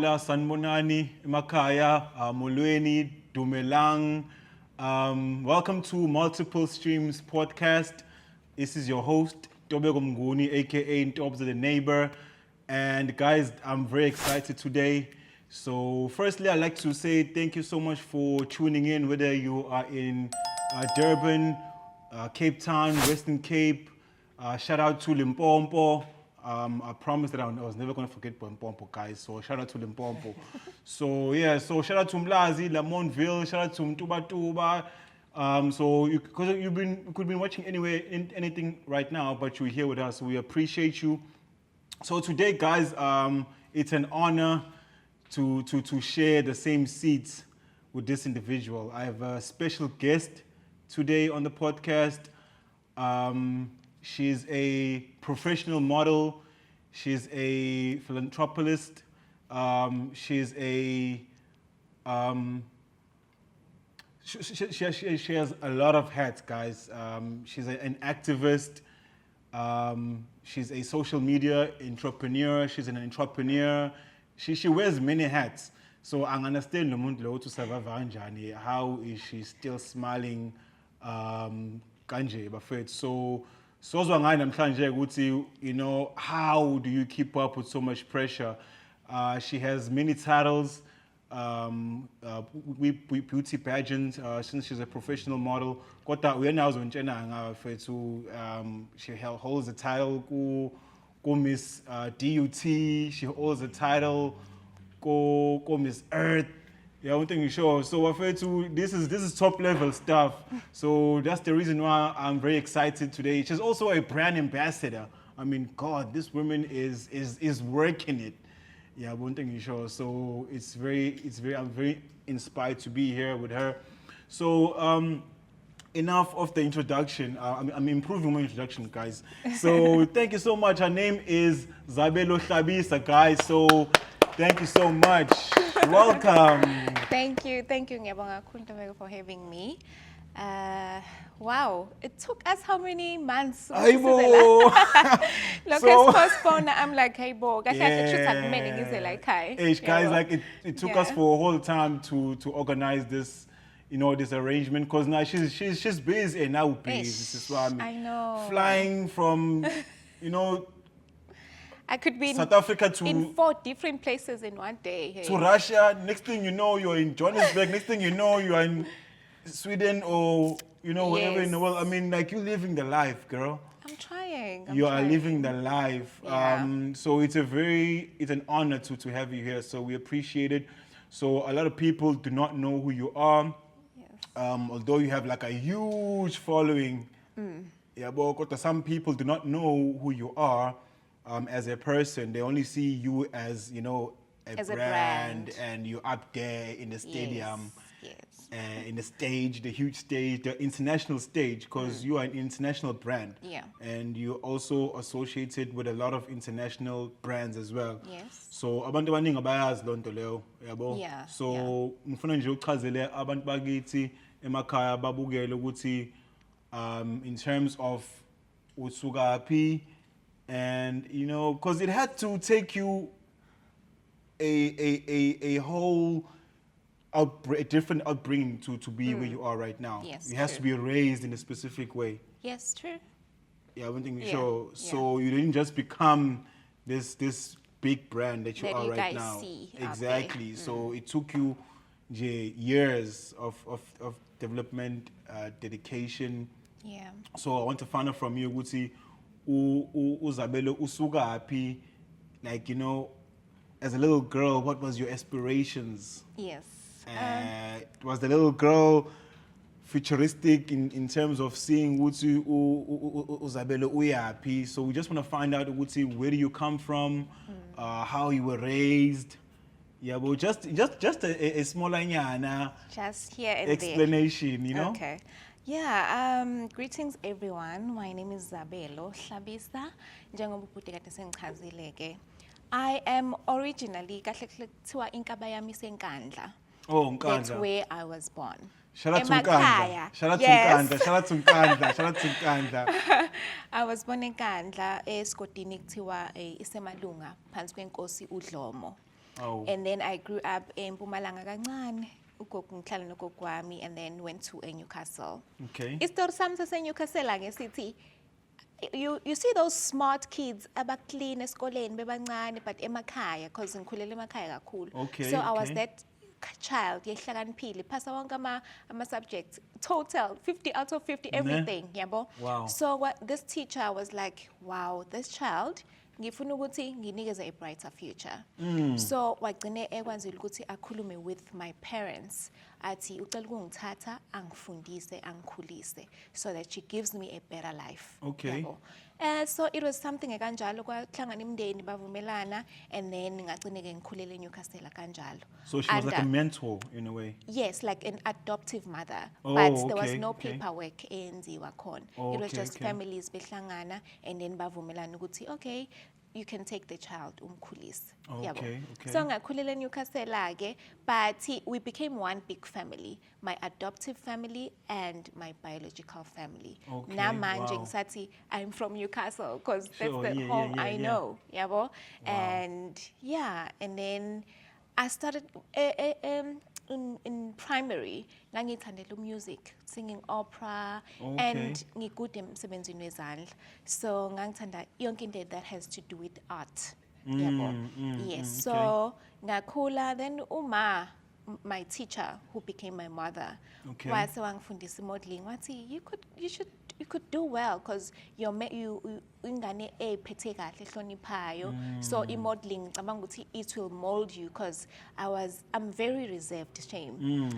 Mandela, Sanmonani, Makaya, Molweni, Dumelang. Welcome to Multiple Streams podcast. This is your host, Tobego Mnguni, aka Tobs the Neighbor. And guys, I'm very excited today. So firstly, I'd like to say thank you so much for tuning in, whether you are in Durban, Cape Town, Western Cape. Shout out to Limpopo. I promised that I was never going to forget Limpopo, guys. So shout out to Limpopo. So shout out to Mlazi, Lamontville, shout out to Mtubatuba. You could be watching anything right now, but you're here with us. So we appreciate you. So today, guys, it's an honor to share the same seats with this individual. I have a special guest today on the podcast. She's a professional model. She's a philanthropist. She's a she has a lot of hats, guys. She's an activist. She's a social media entrepreneur. She's an entrepreneur. She wears many hats. So I understand to survive how is she still smiling kanje bafethu. So you know, how do you keep up with so much pressure? She has many titles, beauty pageant, since she's a professional model. She holds the title go Miss DUT. She holds the title go Miss Earth. Yeah, one thing you show. So this is top level stuff. So that's the reason why I'm very excited today. She's also a brand ambassador. I mean, God, this woman is working it. Yeah, one thing you show. So I'm very inspired to be here with her. So enough of the introduction. I'm improving my introduction, guys. So thank you so much. Her name is Zabelo Hlabisa, guys. So thank you so much. Welcome. Thank you, Ngiyabonga kakhulu for having me. Wow, it took us how many months? Aibo. Look, it's postponed. I'm like, hey, bo, guys, guys, like it took us for a whole time to organize this, you know, this arrangement, because now she's busy and now busy. This is why I know. Flying from, you know, I could be South Africa in 4 different places in one day. Hey. To Russia. Next thing you know, you're in Johannesburg. Next thing you know, you're in Sweden or, you know, wherever in the world. I mean, like, you're living the life, girl. I'm trying. You are living the life. Yeah. So it's an honor to have you here. So we appreciate it. So a lot of people do not know who you are. Yes. Although you have like a huge following. Yeah, but some people do not know who you are. As a person, they only see you as, you know, a brand, and you're up there in the stadium, yes. In the stage, the huge stage, the international stage, because you are an international brand. Yeah. And you're also associated with a lot of international brands as well. Yes. So abantu abaningi abayazi lonto leyo, yabo. Yeah. So ngifuna nje ukuchazele abantu bakithi emakhaya babukele ukuthi in terms of usukaphi. And, you know, because it had to take you a whole a different upbringing to be where you are right now. Yes, you have to be raised in a specific way. Yes, true. Yeah, one thing we Yeah, show. yeah. So you didn't just become this big brand that you are right guys now. see out Exactly. there. So it took you years of development, dedication. Yeah. So I want to find out from you, Guti, Uzabelo Usugaphi, like, you know, as a little girl, what was your aspirations? Yes. Was the little girl futuristic in terms of seeing Uzi Uzabelo Uyapi? So we just want to find out, Uzi, where do you come from, how you were raised? Yeah, but just a small Just here and explanation, you know? Okay. Yeah, greetings everyone. My name is Zabelo Hlabisa. Njengoba ubhuti kade sengichazile ke. I am originally kahle kuthiwa inkaba yami senkandla. Oh, Nkandla. That's where I was born. Shout out to Nkandla. Shout out to Nkandla. Shout out to Nkandla. Shout out to Nkandla. I was born in Nkandla esigodini kuthiwa isemalunga phansi kwenkosi uDlomo. Oh. And then I grew up in Mpumalanga kancane. Ugogo ngihlala nogogo wami, and then went to Newcastle. Okay. Isitori sami saseNewcastle ake sithi you see those smart kids abaclean esikoleni bebancane but emakhaya because ngikhulele emakhaya kakhulu. Okay, So I was okay. that child yehlakaniphile phasa wonke ama subjects total 50 out of 50 everything yabo. Wow. So this teacher was like, wow, this child ngifuna ukuthi nginikeze a brighter future. So wagcine ekwanzile ukuthi akhulume with my parents athi ucela ukungithatha angifundise angikhulise so that she gives me a better life. Okay. Yabo. So it was something ekanjalo kwahlangana imndeni bavumelana, and then ngagcine ke ngikhulele eNewcastle kanjalo. So she was like a mentor in a way. Yes, like an adoptive mother, Oh, but there was okay, no okay. paperwork eyenziwa khona. Oh, It was okay, just okay. families behlangana, and then bavumelana ukuthi okay, you can take the child umkhulise. Yabo. Okay, okay. So ngakhulela eNewcastle ke, but we became one big family, my adoptive family and my biological family. Okay, Namanje wow. ngisathi I'm from Newcastle because that's Sure, the yeah, home yeah, I yeah. know. Yabo. And yeah, and then I started in primary, ngangithandela music, singing opera, Okay. and ngikude emsebenzini wezandla. So ngangithanda yonke into that has to do with art. Yabo. Yes. So ngakhula, then my teacher who became my mother, Okay. wase wangifundisa modeling, wathi you could do well because you ingane ephethe kahle ehloniphayo. So modeling ngicabanga ukuthi it will mold you because I'm very reserved, shame.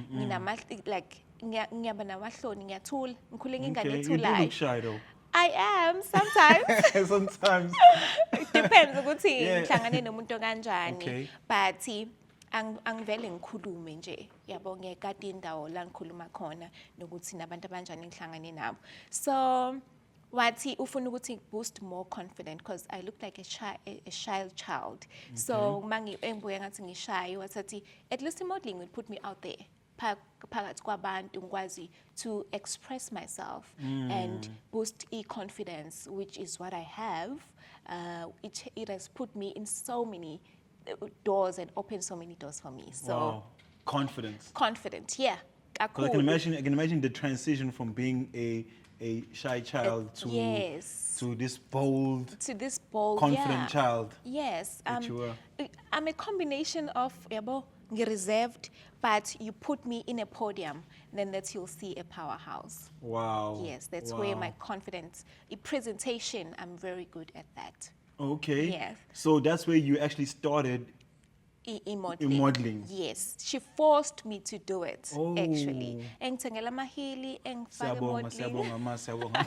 Like ngiyaba namahloni, ngiyathula, ngikhule ngingane Okay. You do ethulayo. look shy though. I am sometimes. Sometimes. Depends ukuthi Yeah. ngihlangane nomuntu kanjani. Okay. But angivele ngikhulume nje, yabo, ngekade indawo la ngikhuluma khona nokuthi nabantu abanjani ngihlangane nabo. So wathi ufuna ukuthi boost more confident because I look like a shy child. So mangi engibuye ngathi ngishayo, wathi at least modeling would put me out there. Phakathi kwabantu ngikwazi to express myself and boost confidence, which is what I have. It has put me in so many doors and opened so many doors for me. So Wow. Confidence. confident, yeah. 'Cause I can imagine the transition from being a shy child to yes. to this bold, To this bold, confident yeah. child. Yes. that you were. I'm a combination of yabo, reserved, but you put me in a podium, then that you'll see a powerhouse. Wow. Yes, that's where my Wow. confidence, presentation, I'm very good at that. Okay. Yes. So that's where you actually started. In modeling. In modeling. Yes, she forced me to do it, Oh. actually. Engithengela amahili, engifake Siyabonga, modeling. siyabonga, ma, siyabonga.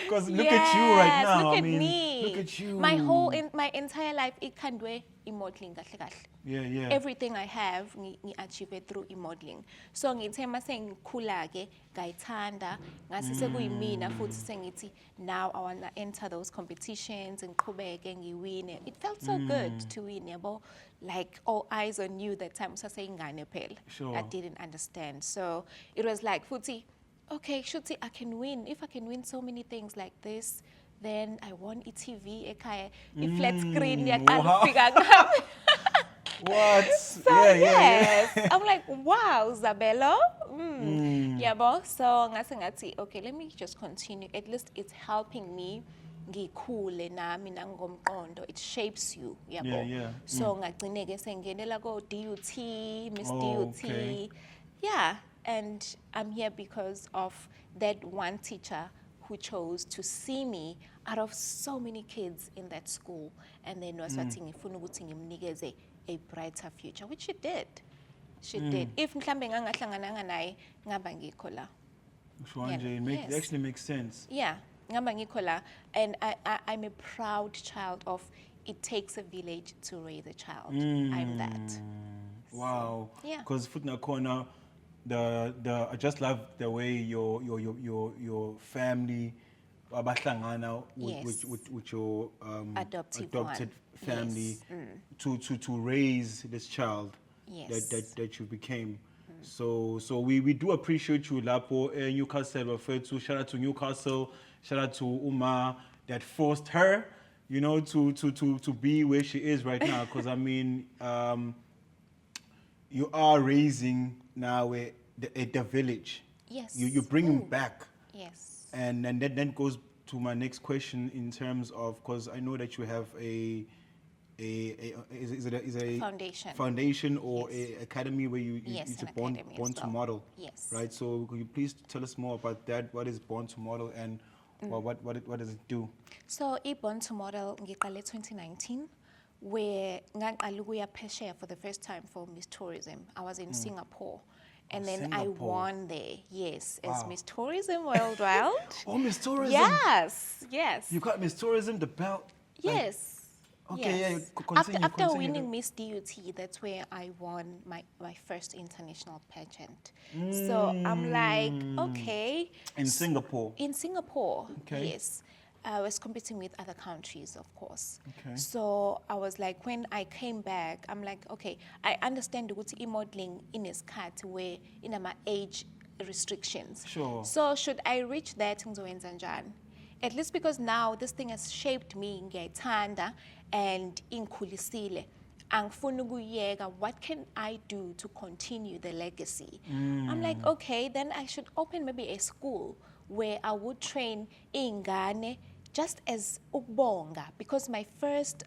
Because look at you right Yes, now. look I at mean, me. look at you. My entire life, it can do modeling kahle kahle. Yeah, yeah. Everything I have, achieve it through modeling. So ngithe mase ngikhula ke ngayithanda, ngase sekuyimina futhi sengithi now I want to enter those competitions and ngiqhubeke ngiwine. It felt so good to win, yabo. Like all eyes on you that time usaseyingane phela. Sure. I didn't understand. So it was like futhi, okay, shuthi I can win. If I can win so many things like this, then I won eTV ekhaya, flat screen yaqala wow. ukufika ngami. What? So yes, I'm like, wow, Zabelo. Yabo. So ngase okay, let me just continue. At least it's helping me. Ngikhule nami nangomqondo. It shapes you, yabo. Yeah, yeah. So ngagcine ke sengenela ko DUT, Miss Oh, DUT. okay. Yeah, and I'm here because of that one teacher who chose to see me out of so many kids in that school, and then was ngifuna ukuthi ngimnikeze a brighter future, which she did. She did. If mhlambe ngangahlangananga naye ngaba ngikho la. Shwanje, it Yes. actually makes sense. Yeah, ngaba ngikho la, and I'm a proud child of it takes a village to raise a child. I'm that. Wow. Yeah. Because Futna Corner, I just love the way your family, abahlangana Yes. with your Adoptive family Yes. to raise this child Yes. that you became. So we do appreciate you, Lapo, Newcastle referred to. Shout out to Newcastle. Shout out to Uma that forced her you know, to be where she is right now. Because I mean, you are raising now the village. Yes. You bring him Ooh. back. Yes. And that then goes to my next question in terms of, because I know that you have is it a Foundation. foundation or Yes. a academy where you Yes, it's an a born academy born as to well. model, Yes. right? So could you please tell us more about that? What is born to model, and what does it do? So i-Born to Model ngiqale 2019 where ngaqala ukuya phesheya for the first time for Miss Tourism. I was in Singapore. And then I Singapore. won there, yes, as Wow. Miss Tourism Worldwide. Oh, Miss Tourism. Yes, yes. You got Miss Tourism, the belt. like- Yes. Okay, yes. yeah, continue, After continue. winning Miss DUT, that's where I won my first international pageant. So I'm like, okay. In Singapore. In Singapore, Okay. yes. I was competing with other countries, of course. Okay. So I was like, when I came back, I'm like, okay, I understand ukuthi modeling in a cut where in my age restrictions. Sure. So should I reach that ngizowenza njani? At least because now this thing has shaped me, ngiyayithanda and ingikhulisile. Angifuni ukuyeka. What can I do to continue the legacy? I'm like, okay, then I should open maybe a school where I would train ingane just as ukubonga, because my first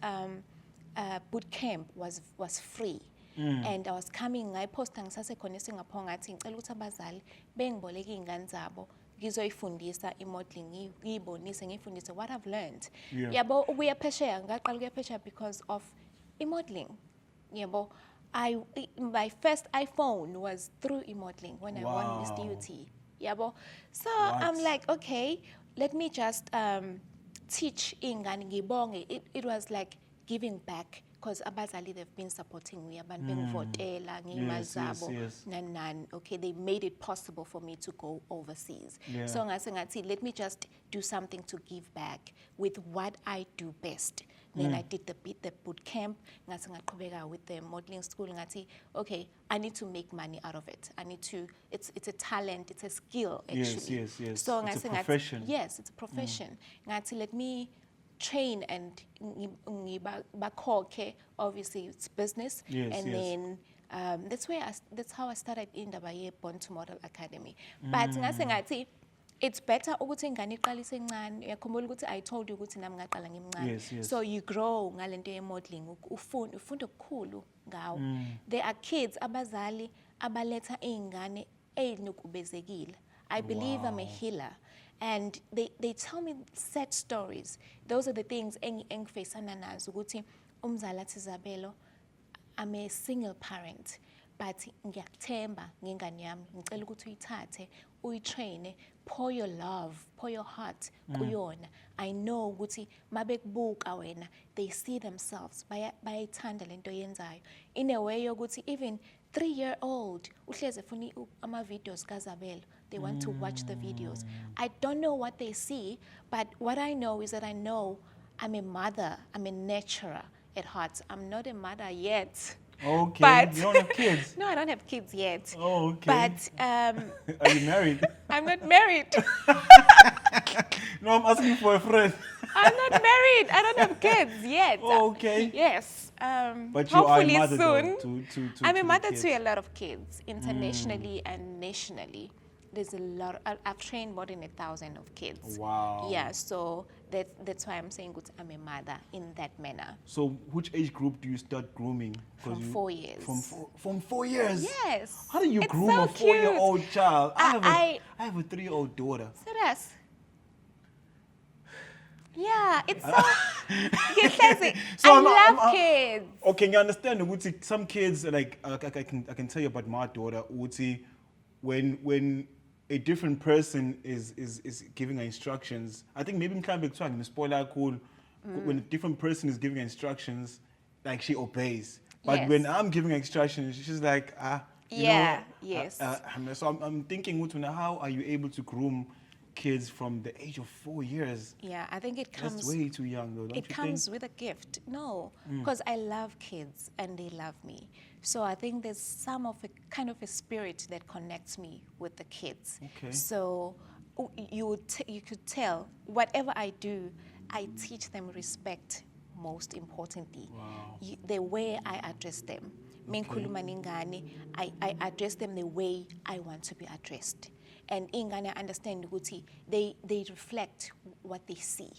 boot camp was free. And I was coming, ngayiphosta ngisasekhona eSingapore ngathi ngicela ukuthi abazali bengiboleke iy'ngane zabo ngizoyifundisa i-modeling, ngiyibonise, ngiyifundise what I've learned. Yeah. Yabo ukuya phesheya, ngaqala ukuya phesheya because of i-modeling. Yabo, my first iPhone was through e-modeling when I won Miss Wow. DUT. Yabo. So Right. I'm like, okay, let me just teach ingane ngibonge. It was like giving back because abazali, they've been supporting me. Abantu bengivotela ngiyimali Yes, yes, zabo yes. nan. Okay, they made it possible for me to go overseas. Yeah. So ngase ngathi, let me just do something to give back with what I do best. Then I did the boot camp. Ngase ngaqhubeka with the modeling school. Ngathi, okay, I need to make money out of it. I need to. It's a talent. It's a skill actually. Yes, yes. So It's a ngase ngathi, profession. yes, it's a profession. Ngathi, let me train and bakhokhe. Obviously, it's business. Yes, and yes. then that's how I started indaba ye-Born to Model Academy. But ngase ngathi, it's better ukuthi ingane iqalise encane. Uyakhumbula ukuthi I told you ukuthi nami ngaqala ngimncane. Yes, yes. So you grow ngalento ye-modeling, ufunda okukhulu ngawo. There are kids abazali abaletha iy'ngane ezinukubezekile. I believe I'm a healer. And they tell me sad stories. Those are the things engifacana nazo ukuthi umzali athi Zabelo, I'm a single parent, but ngiyakuthemba ngengane yami, ngicela ukuthi uyithathe, uyitraine, pour your love, pour your heart kuyona. I know ukuthi mabekubuka wena, they see themselves, bayayithanda lento yenzayo. In a way yokuthi even 3-year-old uhleze funa ama-videos kaZabelo. They want to watch the videos. I don't know what they see, but what I know is that I know I'm a mother, I'm a nurturer at heart. I'm not a mother yet. Okay. But You don't have kids. No, I don't have kids yet. Oh, okay. But Are you married? I'm not married. No, I'm asking for a friend. I'm not married. I don't have kids yet. Oh, okay. Yes. But you are a hopefully mother soon. though, to I'm a the mother kids. to a lot of kids, internationally and nationally. There's a lot. I've trained more than 1,000 of kids. Wow. Yeah. So that's why I'm saying good. I'm a mother in that manner. So which age group do you start grooming? 'Cause From you- 4 years. From 4 years? Yes. How do you It's groom so a 4-year-old child? I I have a 3-year-old daughter. Serious? Yeah, it's so. Ngihlezi, So I I'm- love kids. Okay, you understand Uti, some kids like I can tell you about my daughter Uti, when a different person is giving her instructions. I think maybe I'm spoiler cool. When a different person is giving her instructions, like she obeys. But Yes. when I'm giving her instructions, she's like you Yeah, know, yes. So I'm thinking, Uti, how are you able to groom kids from the age of 4 years? Yeah, I think it comes. That's way too young, though. Don't It you comes think? with a gift. No, because I love kids and they love me. So I think there's some of a kind of a spirit that connects me with the kids. Okay. So you could tell whatever I do, I teach them respect, most importantly. Wow. The way I address them. Mengikhuluma nengane, I address them the way I want to be addressed. And ingane understand ukuthi they reflect what they see.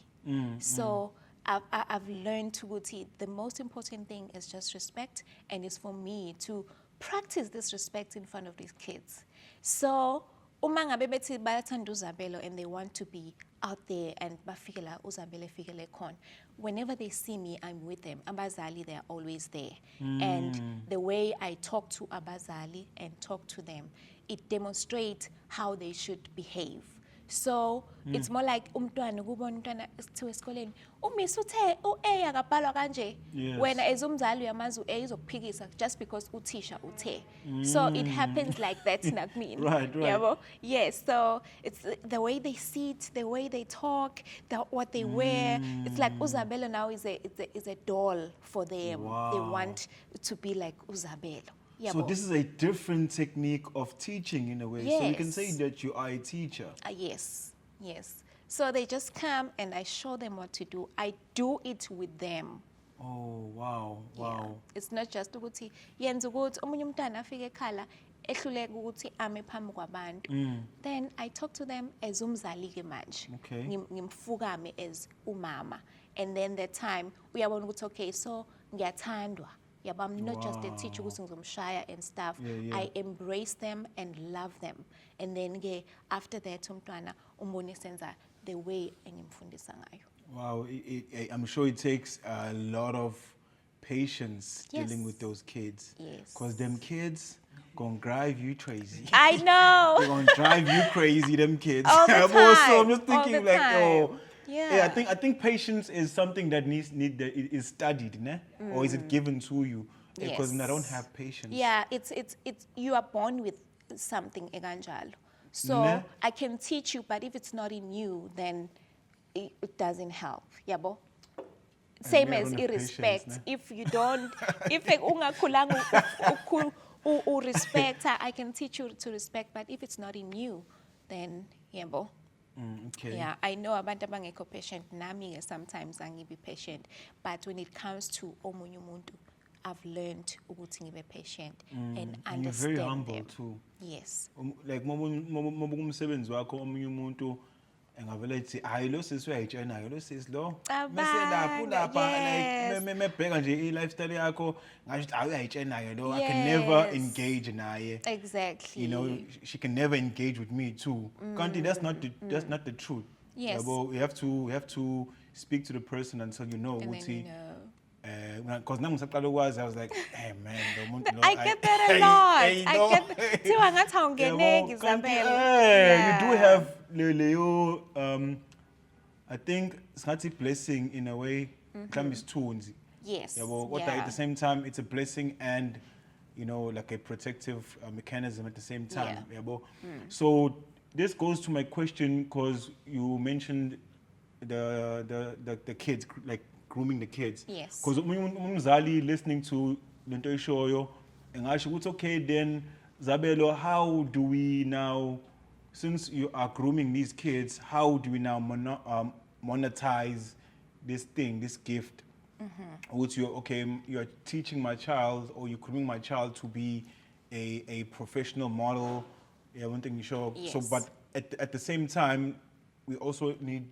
So I've learned ukuthi the most important thing is just respect, and it's for me to practice this respect in front of these kids. So uma ngabe bethi bayathanda uZabelo and they want to be out there and bafike la uZabelo efikele khona, whenever they see me, I'm with them. Abazali, they're always there. And the way I talk to abazali and talk to them, it demonstrates how they should behave. So it's more like umntwana ukubona umntwana esithiwa esikoleni uMiss uthe u-A akabhalwa kanje, Yes. wena as umzali uyamazi u-A izokuphikisa just because uthisha uthe. So it happens like that nakumina. Right. Yabo? Yes, so it's the way they sit, the way they talk, what they wear. It's like uZabelo now is a doll for them. They Wow. want to be like uZabelo. So this is a different technique of teaching in a way. So we can say Yes. that you are a teacher. Yes. So they just come and I show them what to do. I do it with them. Oh, wow. Yeah. It's not just ukuthi yenza ukuthi omunye umntwana afike ekhala ehluleka ukuthi ame phambi kwabantu. Then I talk to them as umzali ke manje. Okay. Ngimfukame as umama. And then that time uyabona ukuthi okay, so ngiyathandwa. Yeah, but I'm not just a teacher ukuthi ngizomshaya and stuff. Yeah. I embrace them and love them. And then after that umntwana umbone senza the way engimfundisa ngayo. Wow, I'm sure it takes a lot of patience dealing Yes. with those kids. Yes. Because them kids gonna drive you crazy. I They're know. gonna drive you crazy, them kids. All the So I'm time, just all thinking the like, time. oh, Yeah. I think patience is something that is studied, ne? Or is it given to you? Because I don't Yes. have patience. Yeah, it's you are born with something eganjalo. So Ne? I can teach you, but if it's not in you, then it doesn't help. Yabo? Same me, I as don't have irrespect. patience, If you don't, if ungakhulanga respect, I can teach you to respect, but if it's not in you, then yabo. Okay. Yeah, I know abantu abangekho patient nami sometimes angibe patient, but when it comes to omunye umuntu, I've learned ukuthi ngibe patient and And you're understand very humble them. too. Yes. Like umsebenzi wakho omunye umuntu engavele ethi hayi lo sisi uyayitshena lo sisi lo mase lapha Yes. like mebheka nje i-lifestyle yakho ngasho hayi uyayitshena lo I can never Yes. engage naye. Exactly. You know, she can never engage with me too. Kanti that's not the truth. Yes. Yabo, we have to speak to the person until you know And then ukuthi you know. because now ngisaqala ukwazi, I was like, hey man, lo muntu lo, I get that a lot. hey, I no. get kuthiwa ngathi awungeneki, Yabo, kanti, Isabella. you do have leyo I think singathi blessing in a way, mhlawumbe isithunzi. Yes. Yabo, kodwa at the same time it's a blessing and you know like a protective mechanism at the same time. Yabo. So this goes to my question because you mentioned the kids, like grooming the kids. Yes. Because umzali listening to lento eshoyo engasho ukuthi okay then Zabelo, how do we now, since you are grooming these kids, how do we now monetize this thing, this gift? Which you're teaching my child or you're grooming my child to be a professional model. Yeah, one thing you show. Yes. So, but at the same time, we also need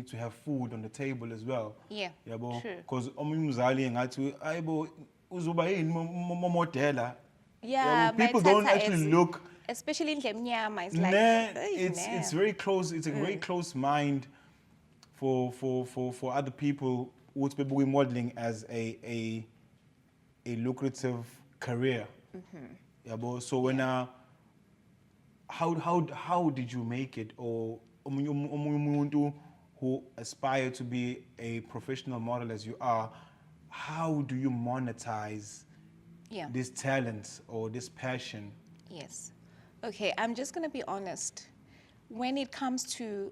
to have food on the table as well. Yeah, Yabo, true. because umzali ngathi ayibo uzoba yini modela. Yeah, People don't actually look. Especially in Lemnyama, it's like Nah, "Hey, it's nah." very close. It's a very close mind for other people who be modeling as a lucrative career. Yabo, so when how did you make it, or umuntu who aspire to be a professional model as you are, how do you monetize Yeah. this talent or this passion? Yes. Okay, I'm just going to be honest. When it comes to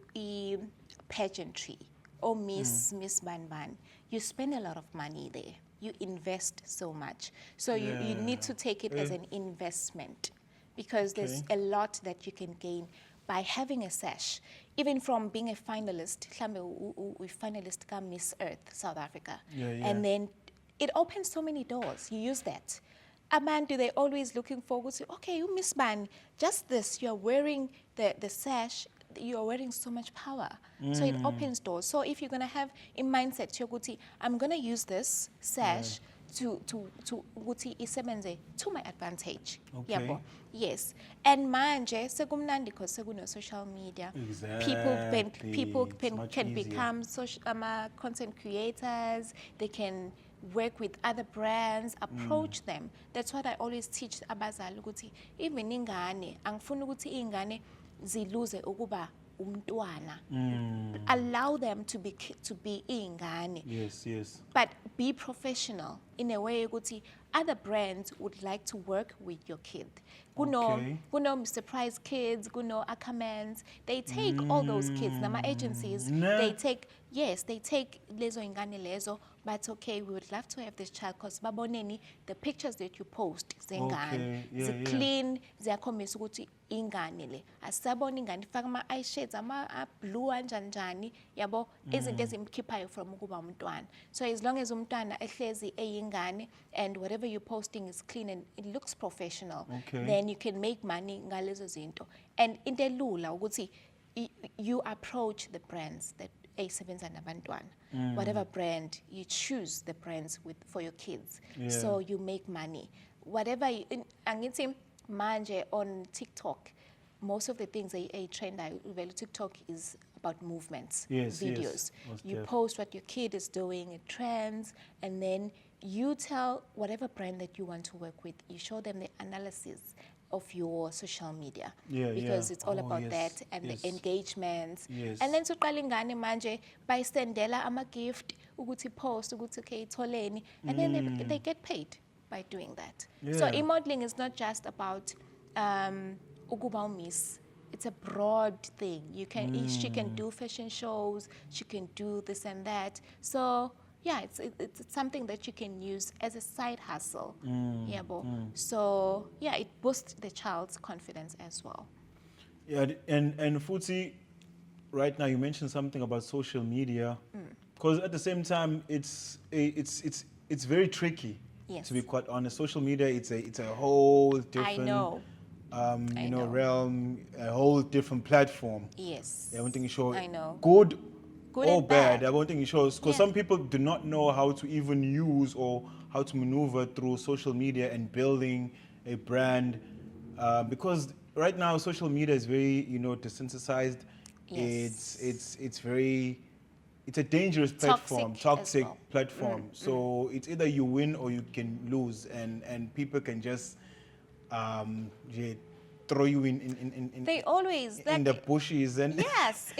pageantry or Miss Ban Ban, you spend a lot of money there. You invest so much. So you need to take it as an investment because there's a lot that you can gain by having a sash. even from being a finalist, we finalist ka Miss Earth South Africa, and then it opens so many doors. You use that. Abantu, they're always looking forward to, okay, you Miss Ban, just this, you're wearing the sash, you're wearing so much power. So it opens doors. So if you're going to have in mindset, Yoguti, I'm going to use this sash to ukuthi isebenze to my advantage. Okay. Yabo. Yes. And manje sekumnandi because sekuno social media. Exactly. People It's can easier. become content creators. They can work with other brands, approach them. That's what I always teach abazali ukuthi even ingane angifuni ukuthi ingane ziluze ukuba umntwana. Allow them to be ingane. Yes. But be professional in a way ukuthi other brands would like to work with your kid. Okay. Kuno Mr. Price Kids, kuno Ackermans, they take all those kids, nama agencies, they take lezo ingane lezo, but okay, we would love to have this child because baboneni, the pictures that you post, zengane, clean, ziyakhombisa ukuthi ingane le. Asabona ingane faka ama eye shades, ama blue anjanjani, yabo, izinto ezimkhiphayo from ukuba umntwana. So as long as umntwana ehlezi eyingane and whatever you're posting is clean and it looks professional, then you can make money ngalezo zinto. And into elula ukuthi you approach the brands that esebenza nabantwana. Whatever brand you choose the brands for your kids. So you make money. Whatever angithi manje on TikTok, most of the things a trend TikTok is about movements, videos. You post what your kid is doing, it trends, and then you tell whatever brand that you want to work with, you show them the analysis of your social media because it's all about that and the engagements. And then suqala ingane manje bayisendela ama gift ukuthi post ukuthi okay itholeni, and then they get paid by doing that. So e-modeling is not just about ukuba miss. It's a broad thing. She can do fashion shows, she can do this and that. So yeah, it's something that you can use as a side hustle. So yeah, it boosts the child's confidence as well. Yeah, and Futsi, right now you mentioned something about social media, because at the same time it's very tricky. Yes. To be quite honest, social media it's a whole different. I know. Realm, a whole different platform. Yes. I don't think it shows I know. good or and bad. bad. I don't think it shows because some people do not know how to even use or how to maneuver through social media and building a brand. Because right now social media is very desensitized. Yes. It's a dangerous platform, toxic well. platform. So it's either you win or you can lose, and people can just throw you in They always in the bushes and yes,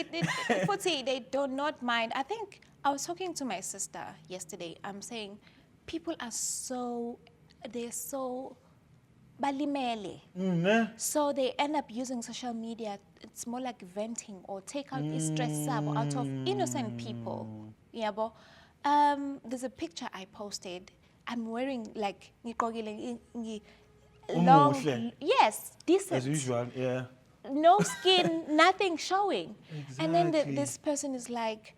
Futsi, they do not mind. I think I was talking to my sister yesterday. I'm saying people are they're so balimele. So they end up using social media. It's more like venting or take out the stress out of innocent people. Yeah, but there's a picture I posted. I'm wearing like long, yes, decent. as usual, yeah. No skin, nothing showing. Exactly. And then this person is like,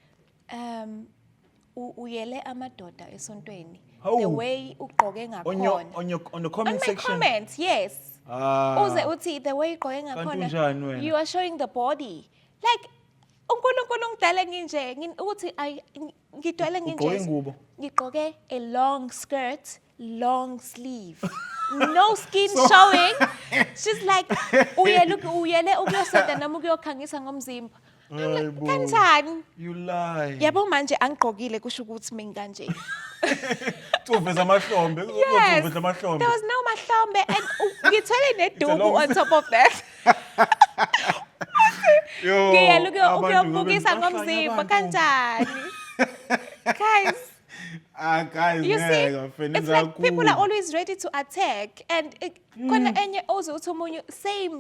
uyele amadoda esontweni. The way ugqoke ngakhona. On the comment section. On my comments, yes. Uze uthi the way ugqoke Kanti unjani ngakhona. wena? You are showing the body. Like uNkulunkulu ngidala nginje, uthi ngidala Ugqoke nginje. ingubo? Ngigqoke a long skirt, long sleeve. No skin showing. She's like, uyele ukuyosonta noma ukuyokhangisa ngomzimba. Kanjani? You lie. Yabo manje angigqokile kusho ukuthi mina kanje. Uveza amahlombe. Yes. Uveza amahlombe. There was no mahlombe and ngithwele neduku on top of that. Yo, Ngiyele abantu ukuyobukisa ngabe ngomzimba bahlanya kanjani? Guys, guys, you see, it's like people are always ready to attack, and khona enye oze uthi omunye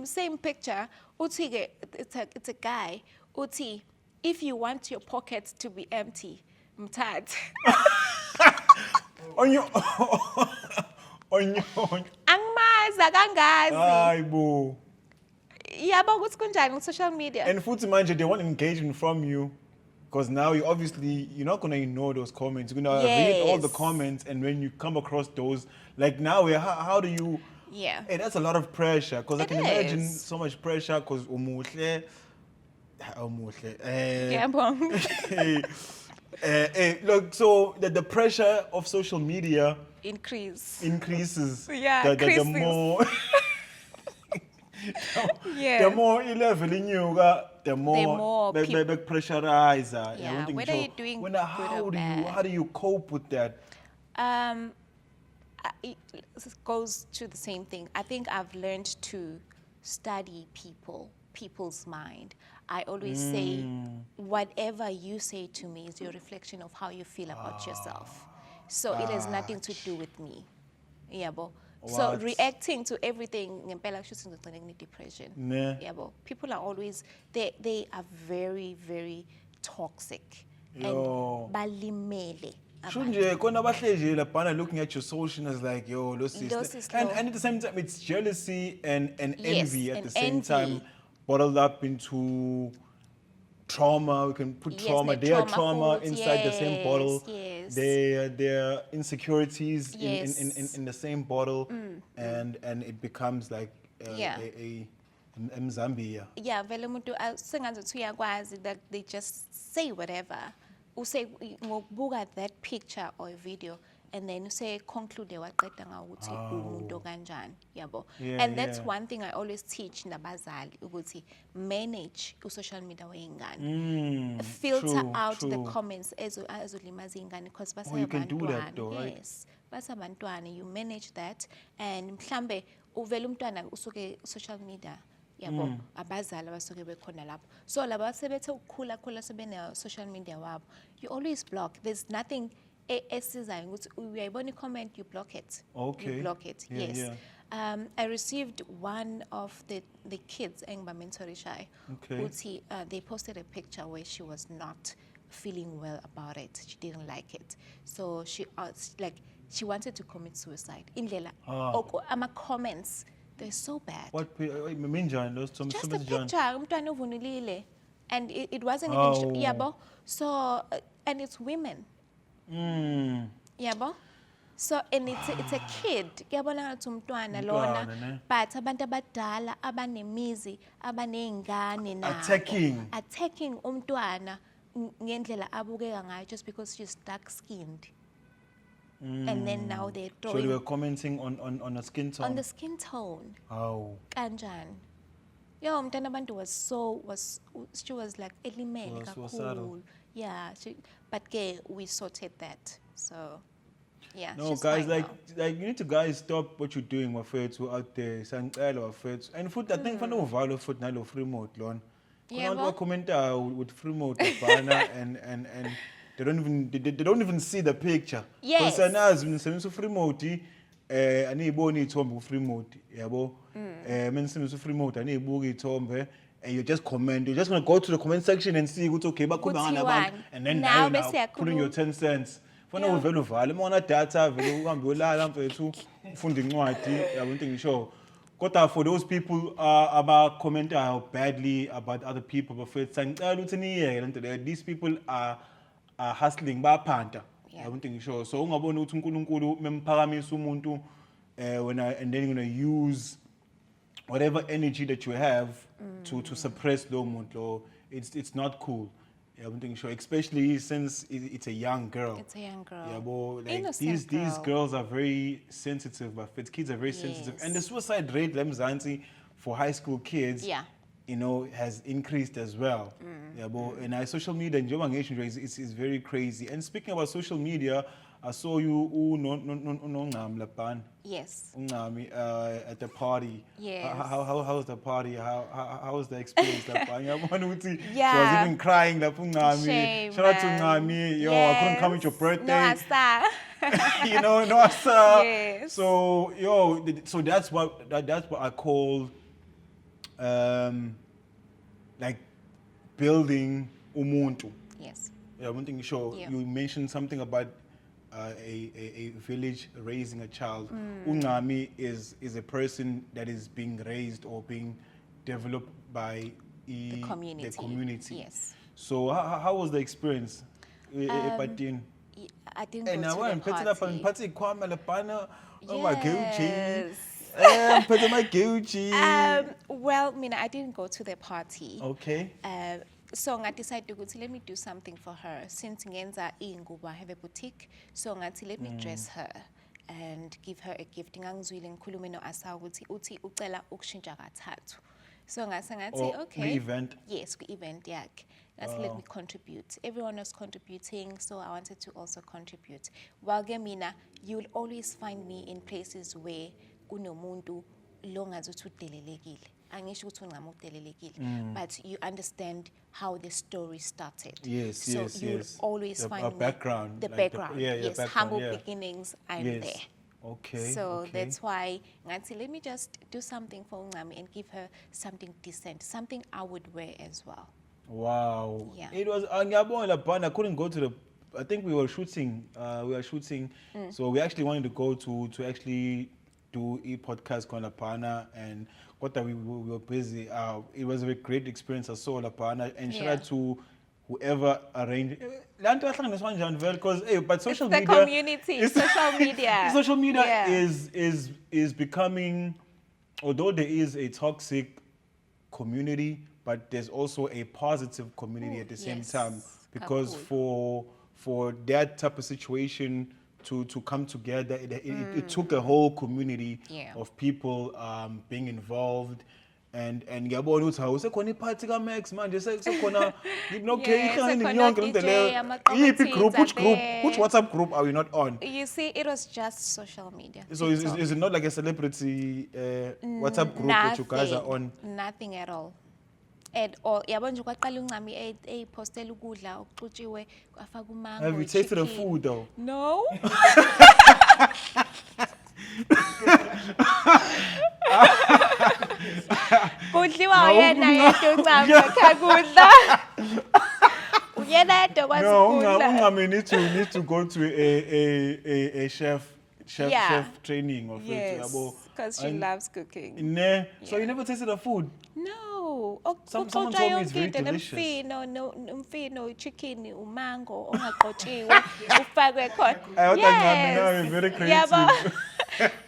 same picture uthi ke it's a guy uthi if you want your pockets to be empty mthathe. on your Angmazi akangazi. Hayi bo. yabo ukuthi kunjani on social media. And futhi manje, they want engagement from you. Because now you're not going to ignore those comments. You're going to read all the Yes. comments, and when you come across those, like now, how do you... Yeah. Hey, that's a lot of pressure. Because I It can imagine is. so much pressure. Because umuhle, Ngiyabonga. look, so the pressure of social media Increase. increases. Yeah, the increases. more... Yeah. The more level inyuka, the more more they people- pressurize. Yeah, whether you're doing good or bad. How do you cope with that? It goes to the same thing. I think I've learned to study people's mind. I always say, whatever you say to me is your reflection of how you feel about yourself. So it has nothing to do with me. Yabo. So What? reacting to everything, ngempela kusho ukuthi ngigcine ngine-depression. Ne. Yabo. People are always, they are very, very toxic. Yo. And balimele. Shunje, kona bahlezi labhana looking at your social as like, yo, Losi and slow. at the same time, it's jealousy and Yes, envy at and the same envy. time, bottled up into trauma. We can put Yes, trauma. the Their trauma trauma foods, inside the same bottle. yes. Their insecurities Yes. in the same bottle, and it becomes like Yeah. a Zambia. Yeah, vele umuntu sengazuthi uyakwazi that they just say whatever. Use ngokubuka that picture or a video and then use conclude waqeda ngawukuthi umuntu kanjani, yabo. Yeah, And that's yeah. one thing I always teach nabazali ukuthi manage social media weingane. Filter True, out the true. comments ezolimaza ingane because Oh, you can do that though, right? yes. Basabantwana, you manage that and mhlambe uvela umntwana usuke social media yabo abazali abasuke bekhona lapho so laba basebethe ukukhula sebene social media wabo you always block. There's nothing esizayo ukuthi uyayibona i-comment you block it. Okay. You block it. Yeah, Yes. yeah. I received one of the kids engiba-mentorishayo Okay. uthi they posted a picture where she was not feeling well about it. She didn't like it. So she she wanted to commit suicide. Indlela ama-comments they're so bad. What minjani those some Just a some picture, umntwana uvunulile. And it wasn't Oh. even, yabo. So, and it's women, yabo. So, and it's a kid, kuyabona ngathi umntwana lona, Umntwana, ne? but abantu abadala, abanemizi, abaneyingane nabo. Attacking umntwana ngendlela abukeka ngayo just because she's dark-skinned. And then now they're So throwing they were commenting on a skin tone. on the skin tone. Oh. Kanjani? Yo, mntana bantu she was like elimele Was subtle. kakhulu. Yeah, but we sorted that. So yeah. No, she's guys, fine like now. you need to guys stop what you're doing, wafethu out there. Sangcela wafethu. And futhi I think fanele uvalo futhi nalo free mode lona. Yebo. Kuna commenta with free mode bana and they don't even see the picture. Yes. Because anazi nisebenzisa free mode aniyibona ithombe ku free mode, yabo. Menisebenzisa free mode aniyibuka ithombe. And you just comment. You're just going to go to the comment section and see what's okay. Kuthiwani. And then Now now bese put in your yakhuluma. 10 cents. Fana Yeah. uvela uvale mona data vele uhambe uyolala mfethu ufunda incwadi yabo into ngisho. Kodwa for those people aba comment badly about other people bafethu sangicela ukuthi niyeke lento leyo. These people are hustling baphanta. Yeah. Yabo into ngisho. So ungabona ukuthi uNkulunkulu memphakamisa umuntu and then you're going to use whatever energy that you have to suppress low muntu, it's not cool. Yeah, I'm thinking sure, especially since it's a young girl. It's a young girl. Yeah, but like Innocent these girl. girls are very sensitive, but kids are very sensitive, and the suicide rate, for high school kids, Yeah. you know, has increased as well. Yeah, but and social media and job engagement rate is very crazy. And speaking about social media, I saw you Yes. at the party. Yes. How was the party? How was the experience? She was Yeah. even crying. Shame, Shout out to man. Ngami. Yo, I couldn't come with your Yes. birthday. No, I saw. You know, no, sir. Yes. So, yo, so that's what I call, like, building umuntu. Yes. Yeah, one thing sure. Yeah. You mentioned something about a village raising a child. Ungami is a person that is being raised or being developed by The community. the community. Yes. So how was the experience? Epatini? I didn't And go I to went the party. party kwama lapana. Oh my Yes. Gucci. Put my Gucci. Well, Mina, I didn't go to the party. Okay. So I decided to let me do something for her. Since ngenza ingubo, I have a boutique. So ngathi let me dress her and give her a gift. Ngangizwile ngikhulume no Asa ukuthi uthi ucela ukushintsha kathathu. So ngathi okay. Event. Yes, event yakhe. Ngathi let me contribute. Everyone was contributing, so I wanted to also contribute. While Mina, you'll always find me in places where kunomuntu lo ngazuthi udelelekile. Angisho ukuthi ungama udelelekile, but you understand how the story started. Yes, so yes, you'll yes. always find a me- background. The like background. yes, Yes, humble beginnings, I'm yes. there. Okay. So okay. that's why ngathi let me just do something for Ungami and give her something decent, something I would wear as well. Wow. Yeah. It was Angabon Lapana. I couldn't go to the. I think we were shooting. So we actually wanted to go to actually do a podcast called Lapana, and what that we were busy. It was a great experience. I saw Lapana, and shout Yeah. out to whoever arranged. Because but social It's the media. community, social media. Social media Yeah. is becoming, although there is a toxic community, but there's also a positive community at the same yes. time, because for that type of situation to come together, it took a whole community Yeah. of people being involved. And ngiyabona ukuthi awusekhona iphathi kaMax manje sekukhona okay Yes, ihlangene sekhona yonke DJ, leyo ama-committees group are which group there. which WhatsApp group are we not on? You see, it was just social media. So is it not like a celebrity WhatsApp group that you guys are on? Nothing at all. At all. Yabo nje kwaqala uNcami eyipostela ukudla okuxutshiwe kwafaka umango. Have you tasted the chicken. food though? No. Kudliwa uyena yedwa uNcami ekhakudla. Uyena yedwa kwazi No, ukudla. Ungami need to go to a chef training of it. Yes, Yabo. because she And- loves cooking. Ne. So you never tasted the food? No. Someone told me it's very delicious. Umfino, chicken, umango, ongaqotshiwe, ufakwe khona. I Ncami, now you're very creative. Yabo.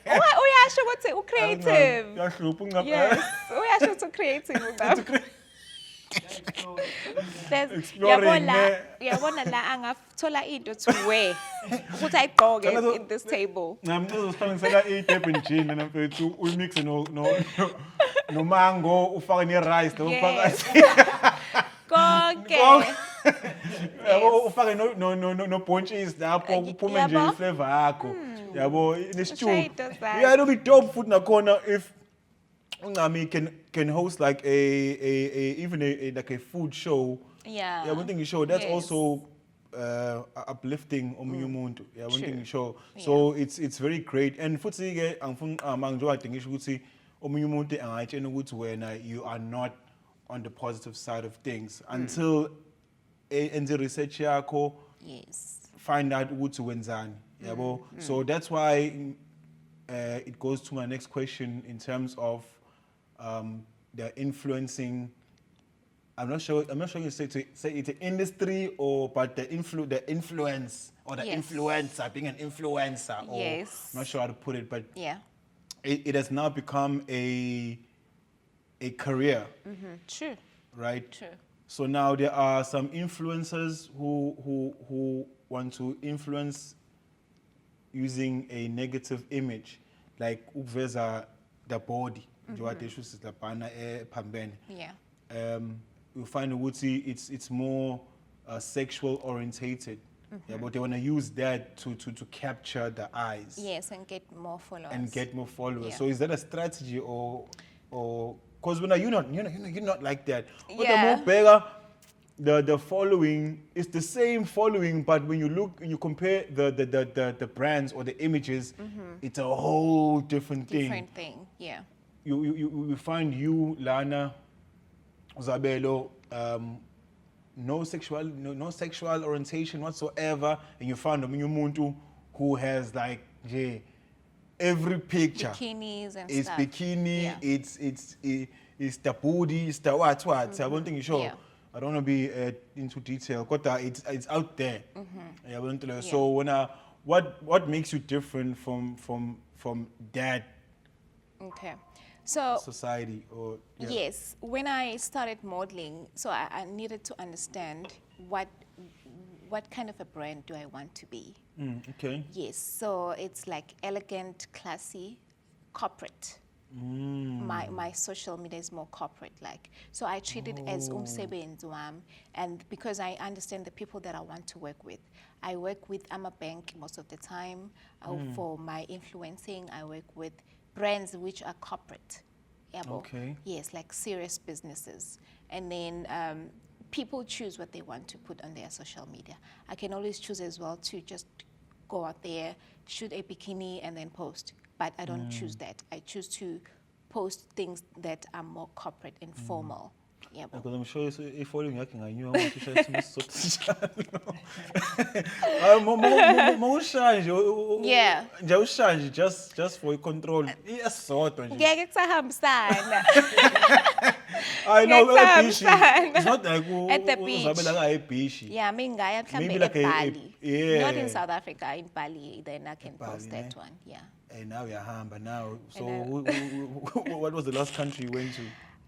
Uyasho ukuthi u-creative. Yahlupha Ncami. Yes, uyasho ukuthi u-creative uNcami. Exploring, ne? Yabona la angathola into to wear ukuthi ayigqoke in this table. Ncami uzosihlanganisela i-Durban gin and mfethu uyimixe no mango ufake ne-rice lo Yes. phakathi. Konke. Yabo ufake no bhontshisi lapho kuphume nje Yabo. iflavor yakho. Yabo ne-stew. Shade does that. Yeah, it'll be dope futhi nakhona if Ungami can host like even like a food show. Yeah. Yeah, one thing you show that's Yes. also uplifting omunye umuntu. Yeah, one thing you show. So it's very great. And futhi ke angifuni njengoba ngisho ukuthi omunye umuntu angayitshena ukuthi wena you are not on the positive side of things until enze research yakho, Yes. find out ukuthi wenzani. Yabo. So that's why it goes to my next question in terms of the influencing. I'm not sure you say it's an industry but the influence or the Yes. influencer, being an influencer, or Yes. I'm not sure how to put it, but Yeah. it has now become a career, True. right? True. So now there are some influencers who want to influence using a negative image, like ukuveza the body, njengoba isho silaphana ephambene. Yeah. You find ukuthi it's more sexual orientated. Yeah, but they want to use that to capture the eyes Yes, and get more followers. and get more followers. Yeah. So is that a strategy or because when you're not like that. But Yeah. the more bigger the following is the same following, but when you compare the brands or the images, it's a whole different thing. Different thing. Yeah. You find you, Lana, Zabelo, no sexual orientation whatsoever, and you find omunye umuntu who has like every picture bikinis and is stuff. bikini, Yeah. it's the booty, it's the what. I don't think sure. Yeah. I don't want to be into detail. But it's out there. Yeah, I don't know. Yeah. So what makes you different from that Okay. So society or yeah. yes, when I started modeling, so I needed to understand what kind of a brand do I want to be. Okay. Yes, so it's like elegant, classy, corporate. My social media is more corporate like. So I treat it as umsebenzi wami, and because I understand the people that I want to work with. I work with Amabank most of the time. For my influencing, I work with brands which are corporate. Yabo. Okay. Yes, like serious businesses. And then people choose what they want to put on their social media. I can always choose as well to just go out there, shoot a bikini and then post. But I don't choose that. I choose to post things that are more corporate and formal. Yeah. Because I'm sure if following hacking, I knew I want to share some Yeah. just for control. Yes, sort of. Ngeke kusahambisana. I know Next beach. time, It's not like At the beach. a beach. Yeah, mingaya Maybe mhlambe like eBali. yeah. Not in South Africa, in Bali, then I can post Bali, that one. Yeah. And now you're hamba now. So And, what was the last country you went to?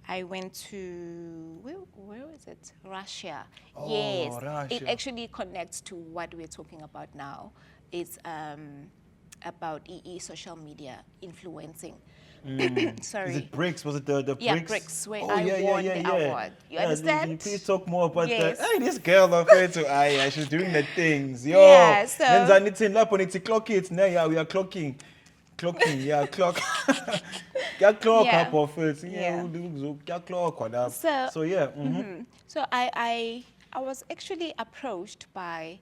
I went to where was it? Russia. Oh, Yes, it Russia. actually connects to what we're talking about now. It's about social media influencing. Sorry. Is it BRICS? Was it the Yeah, BRICS? BRICS, where I won the award. You understand? Can you please talk more about Yes. that? Hey, this girl referred to Aya. She's doing the things. Yo. Yeah, so- Then it's in lap on it's clock it. Now yeah, we are clocking. Clocking, yeah, clock. Get clock Yeah. up of it. Yeah. Get clock on up. So- yeah. So I was actually approached by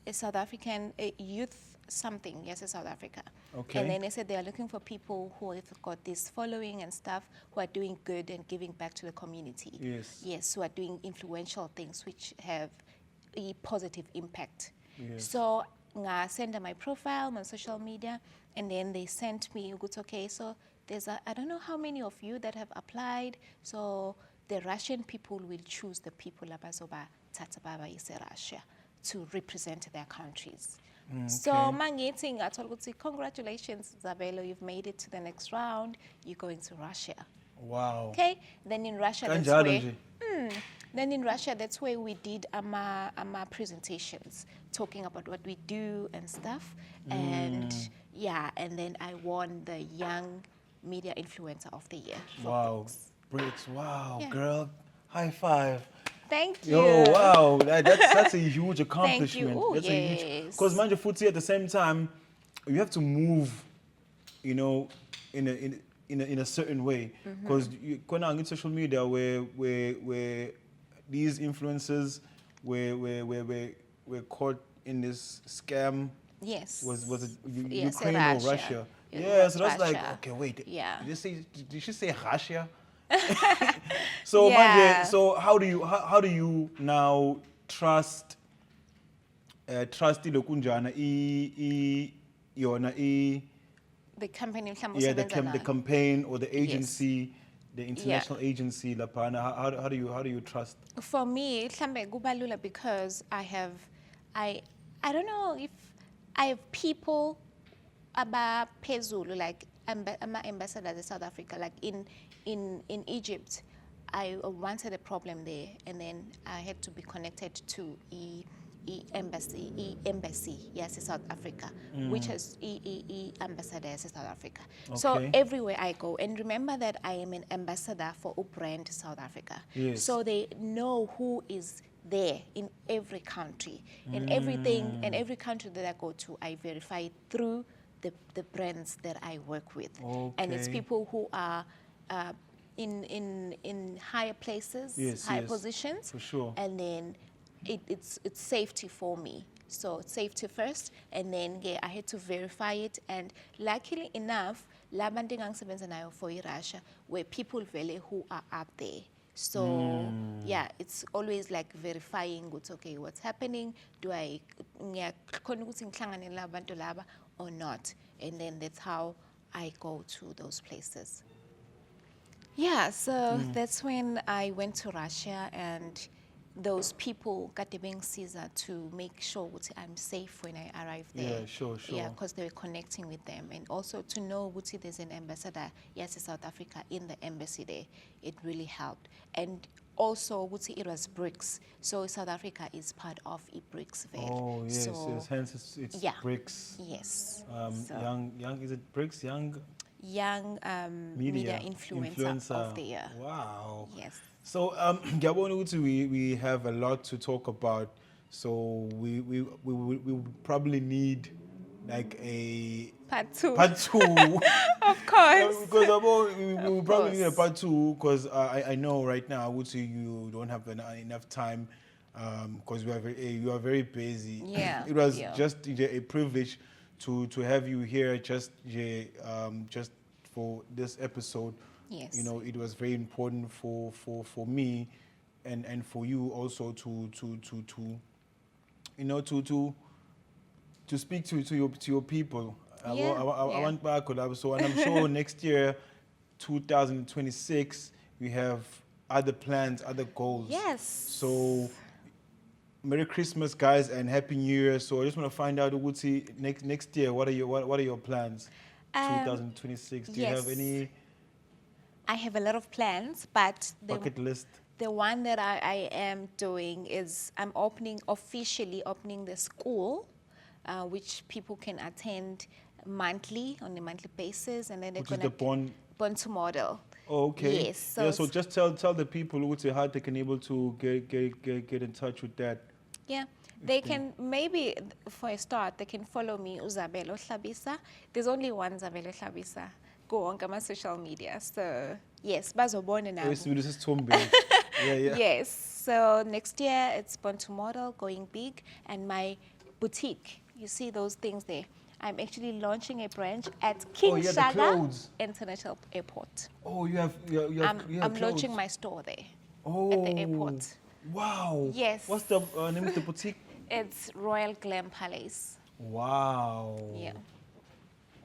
a South African youth something, yes, in South Africa. Okay. And then they said they are looking for people who have got this following and stuff, who are doing good and giving back to the community. Yes. Yes, who are doing influential things which have a positive impact. Yes. So I sent them my profile on social media, and then they sent me, okay, so there's I don't know how many of you that have applied, so the Russian people will choose the people abazoba tatababa ise Russia to represent their countries. So mangithi ngathola ukuthi congratulations Zabelo, you've made it to the next round, you're going to Russia. Wow. Okay, then in Russia that's Kanjalo where nje. then in Russia, that's where we did our presentations, talking about what we do and stuff. And yeah, and then I won the Young Media Influencer of the Year. for Wow. BRICS. BRICS. Wow, Yeah. girl. High five. Thank you. Yo, wow, that's a huge accomplishment. Ooh, That's a huge. yes. Because Manja Futsi at the same time, you have to move, you know, in a certain way. Because you going on social media where these influencers were caught in this scam. Yes. Was it Yes, Ukraine or Russia. Russia? It Yeah, was so that's like Russia. okay, wait. Yeah. Did she say Russia? So Yeah. Manje, so how do you now trust ilokunjana The company mhlawumbe yeah usebenza the nayo. campaign or the agency, the international agency lapana. How do you trust? For me, mhlambe kuba lula because I don't know if I have people abaphezulu like ambassadors in South Africa, like in Egypt. I wanted a problem there, and then I had to be connected to embassy, yes, in South Africa, which is ambassadors in South Africa. So Okay. everywhere I go, and remember that I am an ambassador for a brand South Africa. Yes. So they know who is there in every country, and everything, and every country that I go to, I verify it through the brands that I work with, and it's Okay. people who are in higher places, Yes, higher yes, positions, for sure. and then it's safety for me. So it's safety first, and then yeah, I had to verify it. And luckily enough, labantu engangisebenza nayo for Russia were people vele who are up there. So yeah, it's always like verifying what's okay, what's happening. Do I ngiyakhona ukuthi ngihlangane labantu laba or not? And then that's how I go to those places. Yeah, so that's when I went to Russia, and those people got the being Caesar to make sure that I'm safe when I arrive there. Yeah, sure. Yeah, because they were connecting with them, and also to know what there's an ambassador, yes, in South Africa, in the embassy there. It really helped. And also, it was BRICS. So South Africa is part of BRICS. Oh, yes, So, yes. Hence, it's yeah. BRICS. Yes. So, Young, is it BRICS? young media influencer of the year. Wow. Yes. So, ngiyabona ukuthi we have a lot to talk about. So we would probably need like a Part two. part two. Of course. Because we will probably need a course. part two, because I know right now, I would say you don't have enough time, because you are very busy. Yeah, It was yeah. just a privilege to have you here just for this episode. Yes. You know, it was very important for me and for you also to you know to speak to your people. I Yeah, yeah. want back. So, and I'm sure next year, 2026, we have other plans, other goals. Yes. So, Merry Christmas, guys, and Happy New Year. So, I just want to find out, Uguti, next year, what are your plans? 2026. Do you have yes. any I have a lot of plans, but bucket list? the one that I am doing is I'm officially opening the school, which people can attend monthly, on a monthly basis, and then they're Which is going the Born to Model. Oh, okay. Yes. So, Yeah, so just tell the people how they can able to get in touch with that. yeah, they can maybe for a start they can follow me Uzabelo Hlabisa. There's only one Zabelo Hlabisa. Go on my social media. So yes, bazobona now. This is Tombe. Yeah. Yes. So next year it's Born to Model, going big, and my boutique. You see those things there. I'm actually launching a branch at King yeah, the Shaka clothes. International Airport. Oh, you have I'm clothes. launching my store there Oh, at the airport. Wow. Yes. What's the name of the boutique? It's Royal Glam Palace. Wow. Yeah.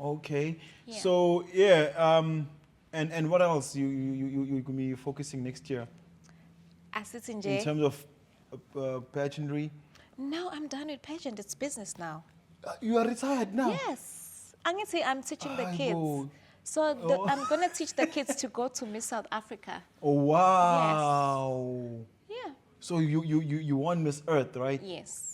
Okay. Yeah. So and what else you can be focusing next year Assets in in J. terms of pageantry? No, I'm done with pageant. It's business now. You are retired now. Yes. I'm teaching the kids. Aibo. So Oh. I'm going to teach the kids to go to Miss South Africa. Oh wow. Yeah. So you won Miss Earth, right? Yes.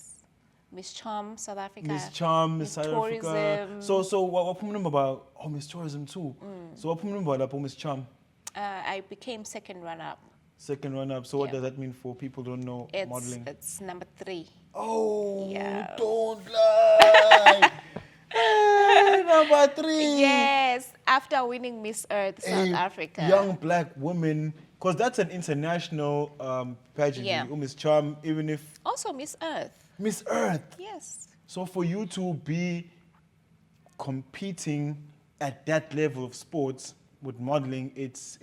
Miss Charm, South Africa. Miss Charm, Miss Miss South Africa. Tourism. So what problem about Miss Tourism too? So what problem about that Miss Charm? I became second runner-up. Second runner-up. So what Yeah. does that mean for people who don't know modeling? It's number 3. Oh, Yeah. don't lie. Number 3. Yes, after winning Miss Earth, South A Africa. young black woman, because that's an international pageant. Yeah. Miss Charm, even if Also Miss Earth. Miss Earth. Yes. So for you to be competing at that level of sports with modeling, it's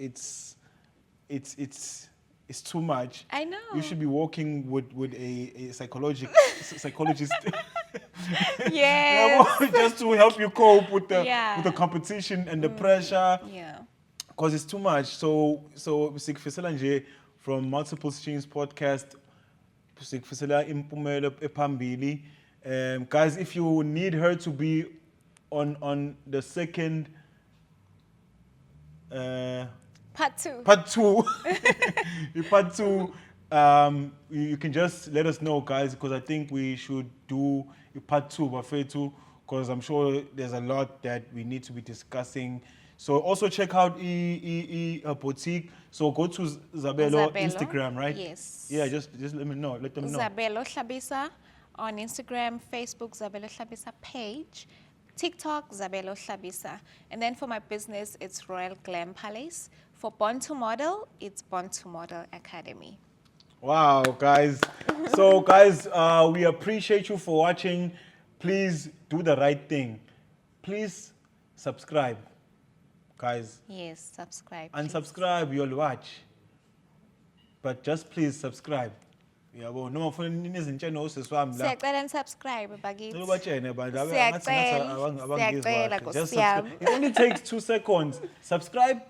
too much. I know. You should be working with a psychologist. Yes. Just to help you cope with Yeah. the competition and the pressure, Yeah. because it's too much. So sikufisela nje from Multiple Streams podcast, sikufisela impumelo ephambili. Guys, if you need her to be on the second Part 2. part 2, part 2, you can just let us know, guys, because I think we should do a part 2, buffet 2, because I'm sure there's a lot that we need to be discussing. So also check out boutique. So go to Zabelo Zabelo, Instagram, right? yes. Yeah, just let them know. Zabelo Hlabisa on Instagram, Facebook, Zabelo Hlabisa page, TikTok, Zabelo Hlabisa. And then for my business, it's Royal Glam Palace. For Born to Model, it's Born to Model Academy. Wow, guys. So, guys, we appreciate you for watching. Please do the right thing. Please subscribe, guys. Yes, subscribe. please. Unsubscribe, you'll watch. But just please subscribe. yabo noma ufuna nizinhlelo oseswami la Siyacela nisubscribe bakithi. ubatshene bantu Siyacela, just Nkosi yami. subscribe. It only takes 2 seconds. Subscribe,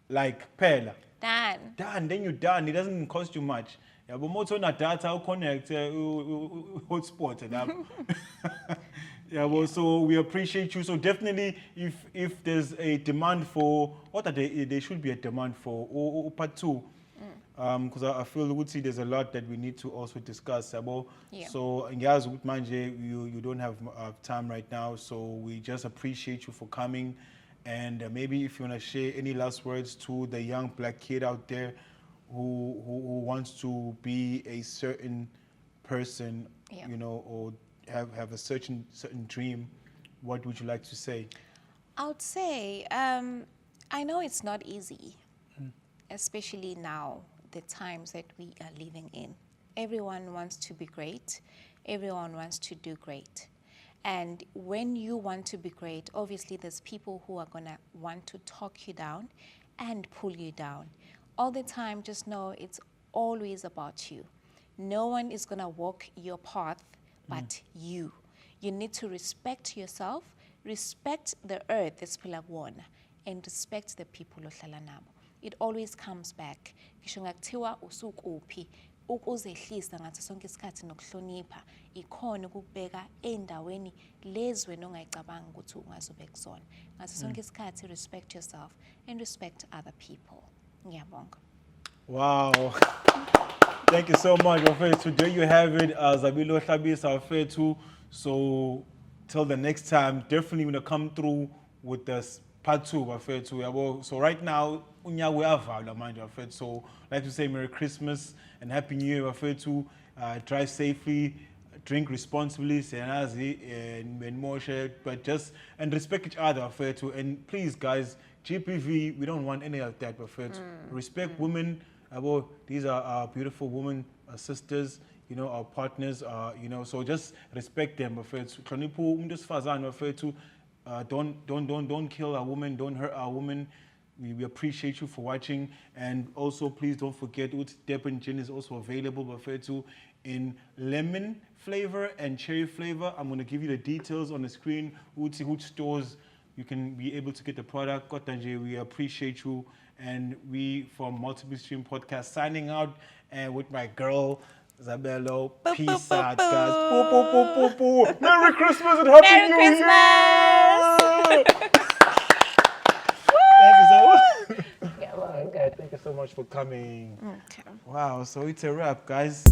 like phela. Done. Done, then you're done. It doesn't cost you much. Yabo moto na data connect hotspot lapho. Yeah, well, so we appreciate you. So definitely, if there's a demand for what are there should be a demand for or part 2, because I feel there's a lot that we need to also discuss. Yeah. So guys, you don't have time right now, so we just appreciate you for coming, and maybe if you want to share any last words to the young black kid out there who wants to be a certain person, Yeah. you know, or have a certain dream, what would you like to say? I would say, I know it's not easy, especially now, the times that we are living in. Everyone wants to be great. Everyone wants to do great. And when you want to be great, obviously there's people who are going to want to talk you down and pull you down. All the time, just know it's always about you. No one is going to walk your path but you. You need to respect yourself, respect the earth, and respect the people ohlala nabo. It always comes back. Ngisho ngakuthiwa usukuphi, ukuzehlisa ngathi sonke isikhathi nokuhlonipha ikhona ukubeka endaweni lezi wena ongayicabanga ukuthi ungazobe kusona. Ngathi sonke isikhathi respect yourself and respect other people. Ngiyabonga. Wow. Thank you so much, Wafethu. There you have it, Zabelo Hlabisa Wafethu. So till the next time, definitely gonna come through with this part 2, Wafethu. So right now, we have Wafethu. So like to say Merry Christmas and Happy New Year, Wafethu. Drive safely, drink responsibly, and more shit, but just and respect each other, Wafethu. And please, guys, GPV, we don't want any of that, Wafethu. Respect women. These are our beautiful women, our sisters, you know, our partners, you know, so just respect them. Don't kill a woman, don't hurt a woman. We appreciate you for watching, and also please don't forget Deppen Gin is also available in lemon flavor and cherry flavor. I'm going to give you the details on the screen. Which stores you can be able to get the product. Kotanje, we appreciate you. And we from Multiple Stream Podcast signing out, and with my girl Zabelo. Peace out, guys. Boo, boo, boo, boo, boo. Merry Christmas and Happy Merry New Christmas! Year! Thank you so much. Thank you so much for coming. Okay. Wow, so it's a wrap, guys.